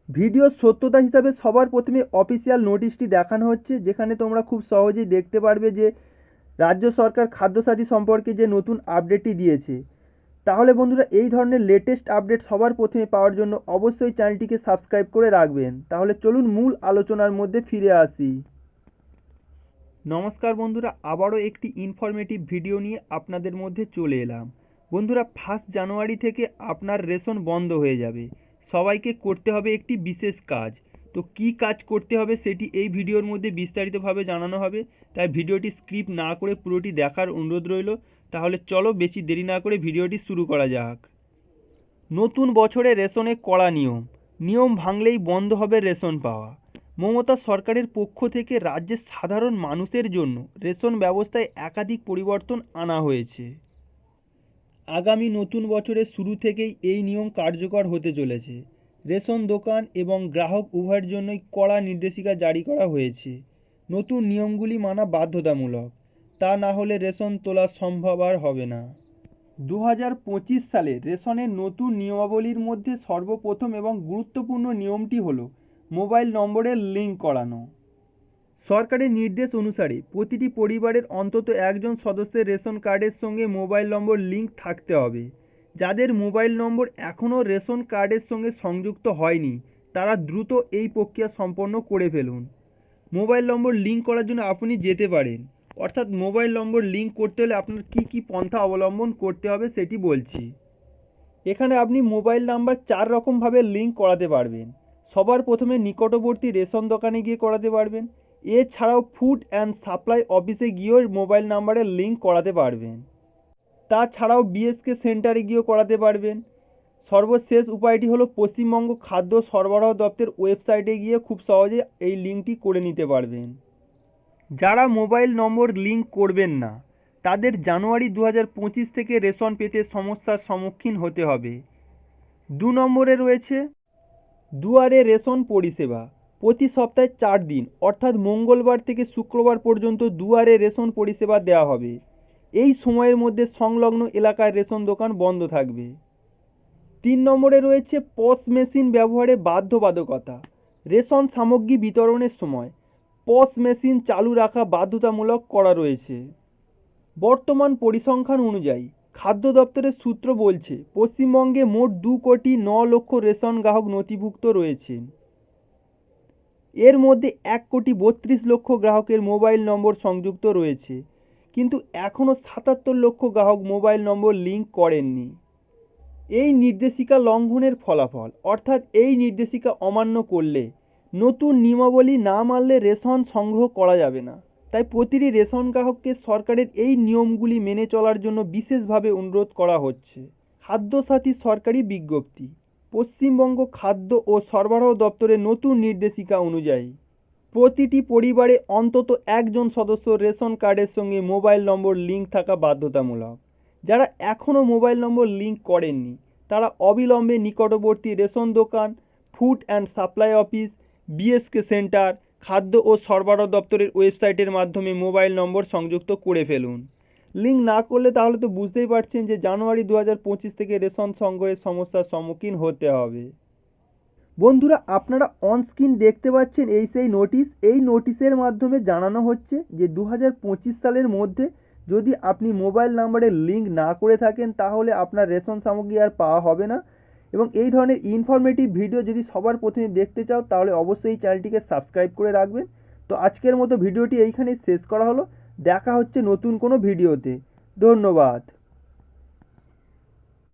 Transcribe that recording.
ভিডিওর সত্যতা হিসাবে সবার প্রথমে অফিসিয়াল নোটিশটি দেখানো হচ্ছে, যেখানে তোমরা খুব সহজেই দেখতে পারবে যে রাজ্য সরকার খাদ্যসাথী সম্পর্কে যে নতুন আপডেটটি দিয়েছে। তাহলে বন্ধুরা, এই ধরনের লেটেস্ট আপডেট সবার প্রথমে পাওয়ার জন্য অবশ্যই চ্যানেলটিকে সাবস্ক্রাইব করে রাখবেন। তাহলে চলুন মূল আলোচনার মধ্যে ফিরে আসি। নমস্কার বন্ধুরা, আবারও একটি ইনফরমেটিভ ভিডিও নিয়ে আপনাদের মধ্যে চলে এলাম। বন্ধুরা, 1 জানুয়ারি থেকে আপনার রেশন বন্ধ হয়ে যাবে। সবাইকে করতে হবে একটি বিশেষ কাজ। তো কী কাজ করতে হবে সেটি এই ভিডিওর মধ্যে বিস্তারিতভাবে জানানো হবে, তাই ভিডিওটি স্কিপ না করে পুরোটি দেখার অনুরোধ রইল। তাহলে চলো বেশি দেরি না করে ভিডিওটি শুরু করা যাক। নতুন বছরে রেশনে কড়া নিয়ম, নিয়ম ভাঙলেই বন্ধ হবে রেশন পাওয়া। মমতা সরকারের পক্ষ থেকে রাজ্যের সাধারণ মানুষের জন্য রেশন ব্যবস্থায় একাধিক পরিবর্তন আনা হয়েছে। আগামী নতুন বছরের শুরু থেকেই এই নিয়ম কার্যকর হতে চলেছে। রেশন দোকান এবং গ্রাহক উভয়ের জন্যই কড়া নির্দেশিকা জারি করা হয়েছে। নতুন নিয়মগুলি মানা বাধ্যতামূলক, তা না হলে রেশন তোলা সম্ভব আর হবে না। 2025 সালে রেশনের নতুন নিয়মাবলীর মধ্যে সর্বপ্রথম এবং গুরুত্বপূর্ণ নিয়মটি হল মোবাইল নম্বরের লিঙ্ক করানো। সরকারের নির্দেশ অনুসারে প্রতিটি পরিবারের অন্তত একজন সদস্যের রেশন কার্ডের সঙ্গে মোবাইল নম্বর লিঙ্ক থাকতে হবে। যাদের মোবাইল নম্বর এখনও রেশন কার্ডের সঙ্গে সংযুক্ত হয়নি, তারা দ্রুত এই প্রক্রিয়া সম্পন্ন করে ফেলুন। মোবাইল নম্বর লিঙ্ক করার জন্য আপনি যেতে পারেন, অর্থাৎ মোবাইল নম্বর লিঙ্ক করতে হলে আপনার কী কী পন্থা অবলম্বন করতে হবে সেটি বলছি। এখানে আপনি মোবাইল নাম্বার 4 রকমভাবে লিঙ্ক করাতে পারবেন। সবার প্রথমে নিকটবর্তী রেশন দোকানে গিয়ে করাতে পারবেন। এছাড়াও ফুড অ্যান্ড সাপ্লাই অফিসে গিয়েও মোবাইল নাম্বারের লিঙ্ক করাতে পারবেন। তাছাড়াও বিএসকে সেন্টারে গিয়েও করাতে পারবেন। সর্বশেষ উপায়টি হলো পশ্চিমবঙ্গ খাদ্য সরবরাহ দপ্তর ওয়েবসাইটে গিয়ে খুব সহজে এই লিঙ্কটি করে নিতে পারবেন। যারা মোবাইল নম্বর লিঙ্ক করবেন না, তাদের জানুয়ারি 2025 থেকে রেশন পেতে সমস্যার সম্মুখীন হতে হবে। 2 নম্বরে রয়েছে দুয়ারে রেশন পরিষেবা। প্রতি সপ্তাহে 4 দিন অর্থাৎ মঙ্গলবার থেকে শুক্রবার পর্যন্ত দুয়ারে রেশন পরিষেবা দেওয়া হবে। এই সময়ের মধ্যে সংলগ্ন এলাকায় রেশন দোকান বন্ধ থাকবে। 3 নম্বরে রয়েছে পস মেশিন ব্যবহারে বাধ্যবাধকতা। রেশন সামগ্রী বিতরণের সময় পস মেশিন চালু রাখা বাধ্যতামূলক করা রয়েছে। বর্তমান পরিসংখ্যান অনুযায়ী খাদ্য দপ্তরের সূত্র বলছে পশ্চিমবঙ্গে মোট 2,09,00,000 রেশন গ্রাহক নথিভুক্ত রয়েছেন। এর মধ্যে 1,32,00,000 গ্রাহকের মোবাইল নম্বর সংযুক্ত রয়েছে, কিন্তু এখনও 77,00,000 গ্রাহক মোবাইল নম্বর লিঙ্ক করেননি। এই নির্দেশিকা লঙ্ঘনের ফলাফল, অর্থাৎ এই নির্দেশিকা অমান্য করলে, নতুন নিয়মাবলী না মানলে রেশন সংগ্রহ করা যাবে না। তাই প্রতিটি রেশন গ্রাহককে সরকারের এই নিয়মগুলি মেনে চলার জন্য বিশেষভাবে অনুরোধ করা হচ্ছে। খাদ্যসাথী সরকারি বিজ্ঞপ্তি। পশ্চিমবঙ্গ খাদ্য ও সরবরাহ দপ্তরের নতুন নির্দেশিকা অনুযায়ী প্রতিটি পরিবারে অন্তত একজন সদস্য রেশন কার্ডের সঙ্গে মোবাইল নম্বর লিঙ্ক থাকা বাধ্যতামূলক। যারা এখনও মোবাইল নম্বর লিঙ্ক করেননি, তারা অবিলম্বে নিকটবর্তী রেশন দোকান, food and supply office, BSK centre, খাদ্য ও সরবরাহ দপ্তরের ওয়েবসাইটের মাধ্যমে মোবাইল নম্বর সংযুক্ত করে ফেলুন। লিঙ্ক না করলে তাহলে তো বুঝতেই পারছেন যে জানুয়ারি 2025 থেকে রেশন সংগ্রহের সমস্যার সম্মুখীন হতে হবে। বন্ধুরা, আপনারা অন স্ক্রিন দেখতে পাচ্ছেন এই সেই নোটিশ। এই নোটিশের মাধ্যমে জানানো হচ্ছে যে 2025 সালের মধ্যে যদি আপনি মোবাইল নাম্বারের লিঙ্ক না করে থাকেন, তাহলে আপনার রেশন সামগ্রী আর পাওয়া হবে না। এবং এই ধরনের ইনফরমেটিভ ভিডিও যদি সবার প্রথমে দেখতে চাও, তাহলে অবশ্যই এই চ্যানেলটিকে সাবস্ক্রাইব করে রাখবেন। তো আজকের মতো ভিডিওটি এইখানেই শেষ করা হলো। দেখা হচ্ছে নতুন কোনো ভিডিওতে। ধন্যবাদ।